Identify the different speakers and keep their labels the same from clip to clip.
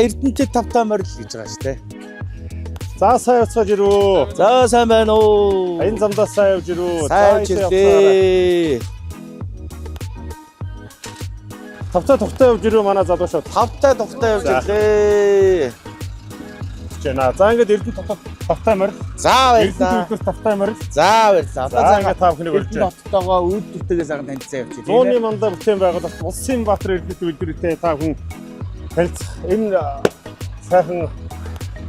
Speaker 1: Эрдэнэт тавтай морил гэж байгаа шүү дээ.
Speaker 2: За сайн явцгааж ирүү.
Speaker 1: За сайн байна уу.
Speaker 2: Энэ замдаа сайн явж ирүү.
Speaker 1: Сайн явжээ.
Speaker 2: Тавтай тухтай явж ирүү манай залуу шууд.
Speaker 1: Тавтай тухтай явж ирлээ.
Speaker 2: За ингээд Эрдэнэт тавтай морил.
Speaker 1: За баярлаа.
Speaker 2: Эрдэнэт тавтай морил.
Speaker 1: За баярлаа. Одоо
Speaker 2: за ингээд та бүхнийг урьж байна.
Speaker 1: Эрдэнэттойгоо үйлдвэртэйгээ сайхан танилцсан явж байна.
Speaker 2: Зууны мандаа бүтээн байгуулалт Улсын Баатар Эрдэнэт үйлдвэртэй та хүн танилцах энэ сайхан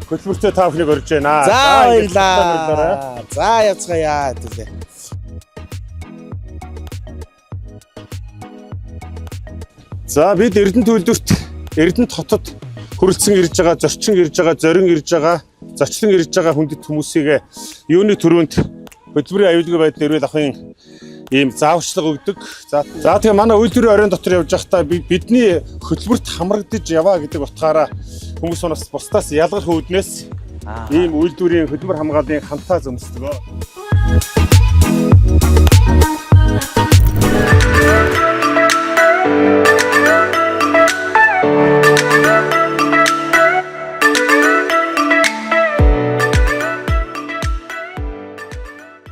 Speaker 2: хөтөлбөртэй та бүхнийг урьж байна.
Speaker 1: За баярлаа. За явцгаая төлөө.
Speaker 2: За бид Эрдэнэт үйлдвэрт Эрдэнэт хотод хүрэлцэн ирж байгаа, зорчин ирж байгаа, зорин ирж байгаа, зочлон ирж байгаа хүндэт хүмүүсийг юуны төрөнд хөтөлбөрийн аюулгүй байдлын эрүүл ахуйн ийм зааварчлага өгдөг. За тэгээ манай үйлдвэрийн оройн дотор явж байхдаа бидний хөтөлбөрт хамрагдаж яваа гэдэг утгаараа хүмүүс унаас бусдаас ялгар хүүднээс ийм үйлдвэрийн хөдөлмөр хамгааллын хантаа зөмсдөг.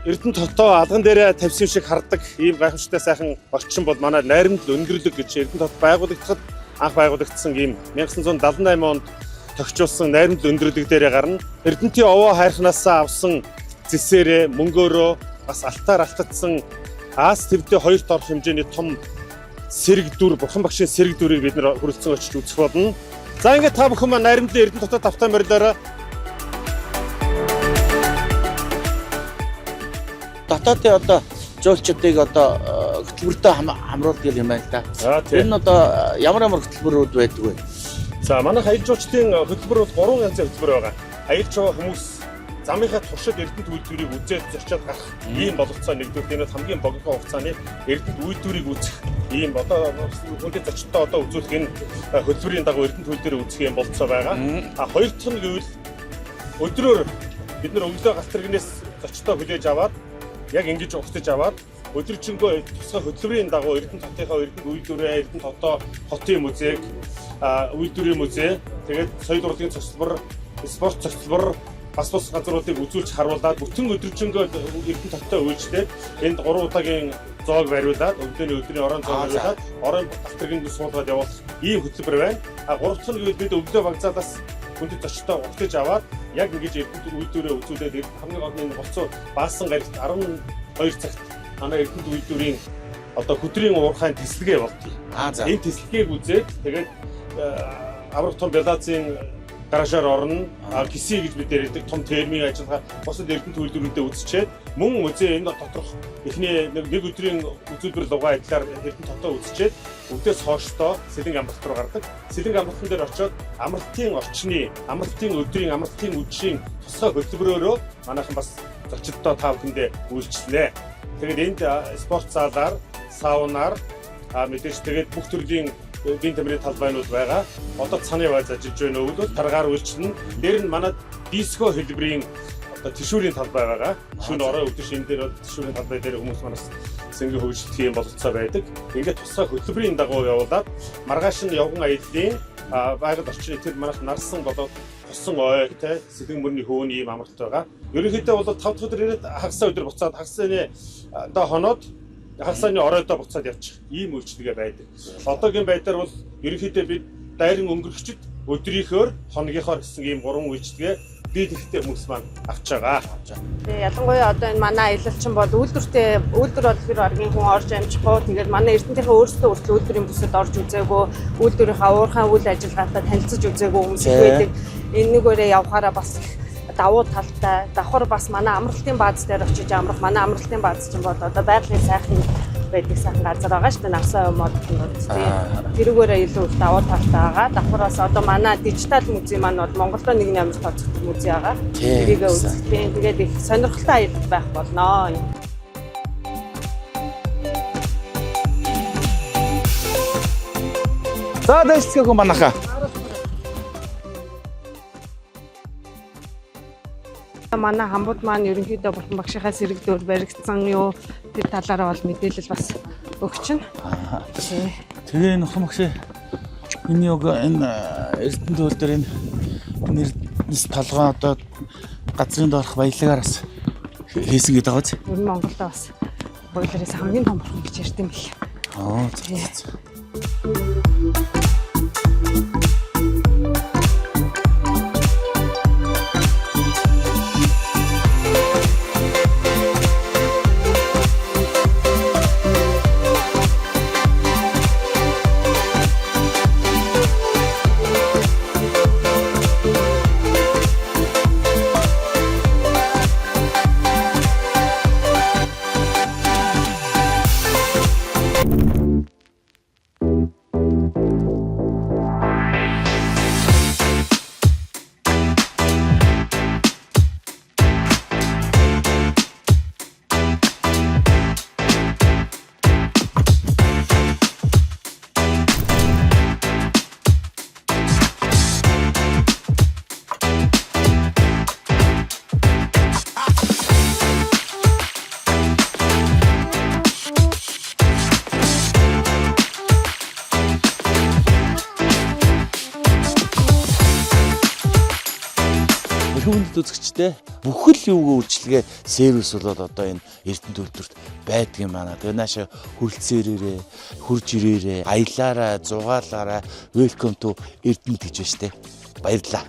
Speaker 2: Эрдэнэт хотоо алган дээрээ тавьсан шиг хардаг ийм гайхамшигтай сайхан орчин бол манай найрамдал өндөрлөг гэж Эрдэнэт хот байгуулагдахад анх байгуулагдсан ийм 1978 онд тогтчулсан найрамдал өндөрлөг дээрээ гарна. Эрдэнэтийн овоо хайрхнаас авсан зэсээрээ мөнгөөрөө бас алтаар алтагдсан аас твдээ 2-т орох хэмжээний том сэрэг дүр, бурхан багшийн сэрэг дүрийг бид нэр хүрэлцэн очиж үзэх болно. За ингээд та бүхэн маань найрамдлын Эрдэнэт хотод тавтай морилоороо
Speaker 1: дотоодын одоо жуулчдыг одоо хөтөлбөртэй хамруулдаг юм байна л да. Энэ нь одоо ямар хөтөлбөрүүд байдаг вэ?
Speaker 2: За манайх аялал жуулчдын хөтөлбөр бол 3 янзын хөтөлбөр байгаа. Аялж байгаа хүмүүс замынхаа туршид Эрдэнэт үйлдвэрийг үзээд зорчоод гарах ийм боловцоо нэгдүгээр энэ хамгийн богино хугацааны Эрдэнэт үйлдвэрийг үзэх ийм одоо хүндэт зочдтой одоо үзүүлэх энэ хөтөлбөрийн дагуу Эрдэнэт үйлдвэрийг үзэх ийм боловцоо байгаа. А хоёр дахь нь гэвэл өдрөөр бид нар өглөө галт тэрэгнээс зочдтой хүлээж аваад яг ингэж угтаж аваад өдөржингөө тусгай хөтөлбөрийн дагуу Эрдэнэт хотынхаа Эрдэнэт үйлдвэрээ Эрдэнэт хотоо хотын музейг үйлдвэрийн музей тэгээд соёл урлагийн цогцлбор спорт цогцлбор бас газруудыг үзүүлж харуулад бүтэн өдөржингөө Эрдэнэт хоттой үйлчлээд энд 3 удаагийн зоог бариулаад өглөөний орон зоог бариулаад орон галт тэргэнд суулгаад явуулах ийм хөтөлбөр байна. А 3 дахь нь бид өглөө вокзалаас хүндэт зочдтой угтаж аваад яг ингэж Эрдэнэт үйлдвэрээ үзүүлээд хамгийн гол нь болцоо баасан гарагт 12 цагт манай Эрдэнэт үйлдвэрийн одоо хөдрийн уурхайн тэслэгээ болдгий. Энэ тэслэгээг үзээд тэгээд аврах том Белазийн гаражаар орно. Киси гэж бид ярьдаг том термийн ажиллагаа бусад Эрдэнэт үйлдвэрүүдэд үзчихэд мөн музей энэ доторх эхний нэг өдрийн үзүүлбэр лугаа адилаар Эрдэнэт хотоо үзчихэд өвдөөс хоошдоо Сэлэнг амралт руу гардаг. Сэлэнг амралтын дээр очиод амралтын орчны, амралтын өдрийн, амралтын үдшийн тусгай хөтөлбөрөөрөө манайхан бас зочдтой та бүхэндээ үйлчлэнэ. Тэгээд энд спорт залаар, саунаар мэдээж тэгээд бүх төрлийн биеийн тамирын талбайнууд байгаа. Одоо цааны байц ажиллаж байна. Өвлөл таргаар үйлчлэн. Дээр нь манай диско хэлбэрийн одоо тишүүрийн талбай байгаа. Шөнө орой өдөр шинэ дээр тишүүрийн талбай дээр хүмүүс манаас сэнгийн хөгжлөх юм бололцоо байдаг. Ингээд тусгай хөтөлбөрийн дагуу явуулаад маргааш нь явган аяллаа байгаль орчны тэр манайх нарсан болоод хосон ойтой сэлэн мөрний хөөний юм амралт байгаа. Ерөнхийдөө бол 5 дахь өдөр ирээд хагасаа өдөр буцаад хагасны одоо хоноод хагасны оройдоо буцаад явчих. Ийм үйлчлэгээ байдаг. Одоогийн байдлаар бол ерөнхийдөө бид дайран өнгөрөгчд өдрийнхөөр хоногийнхоор гэсэн ийм 3 үйлчлэгээ бид ихтэй хүмүүс маань авч байгаа.
Speaker 3: Тэгээ ялангуяа одоо энэ манай аялалчин бол үйлдвэр бол тэр аргийн хүн орж амжихгүй. Тэгээд манай Эрдэнэтийнхээ өөрсдөө хүртэл үйлдвэрийн бүсэд орж үзээгүй, үйлдвэрийнхаа уурхайн үйл ажиллагаатай танилцж үзээгүй хүмүүс их байдаг. Энэгээрээ явхаараа бас давуу талтай. Давхар бас манай амралтын бааз дээр очиж амрах. Манай амралтын бааз чинь бол одоо байгалийн сайхан байдаг сайхан газар байгаа шүү дээ. Навсаа модод нь. Тэрүүгээрээ илүү их давуу талтай байгаа. Давхараас одоо манай дижитал музей маань бол Монголдо нэг амар тооцогдсон музей байгаа. Тэрийг үзэх. Тэгээд их сонирхолтой аялал байх болно.
Speaker 1: За дэжцгээ хүн манайхаа.
Speaker 3: Манай хамбууд маань ерөнхийдөө бурхан багшийнхаа сэрэг дөр баригдсан юу тэр талаараа бол мэдээлэл бас өгч байна.
Speaker 1: Тэгээ нөхөн багш энэ Эрдэнэ төвөл дээр энэ нэрнэс толгой одоо газрын доорх баялагаар бас хийсэн гэдэг байгаа ч.
Speaker 3: Ер нь Монголд бас бойлоорээс хамгийн том бурхан гэж ярьд юм бэл.
Speaker 1: Аа за. Хүмүүст үзэгчтэй бүхэл юуг үйлчлэгээ сервис болоод одоо энэ Эрдэнэ төвлөрт байдаг юм байна. Тэгээ нааша хөрөлцөөрөө хурж ирээрээ аялаараа зугаалаараа welcome to Эрдэнэ гэж байна штэ. Баярлалаа.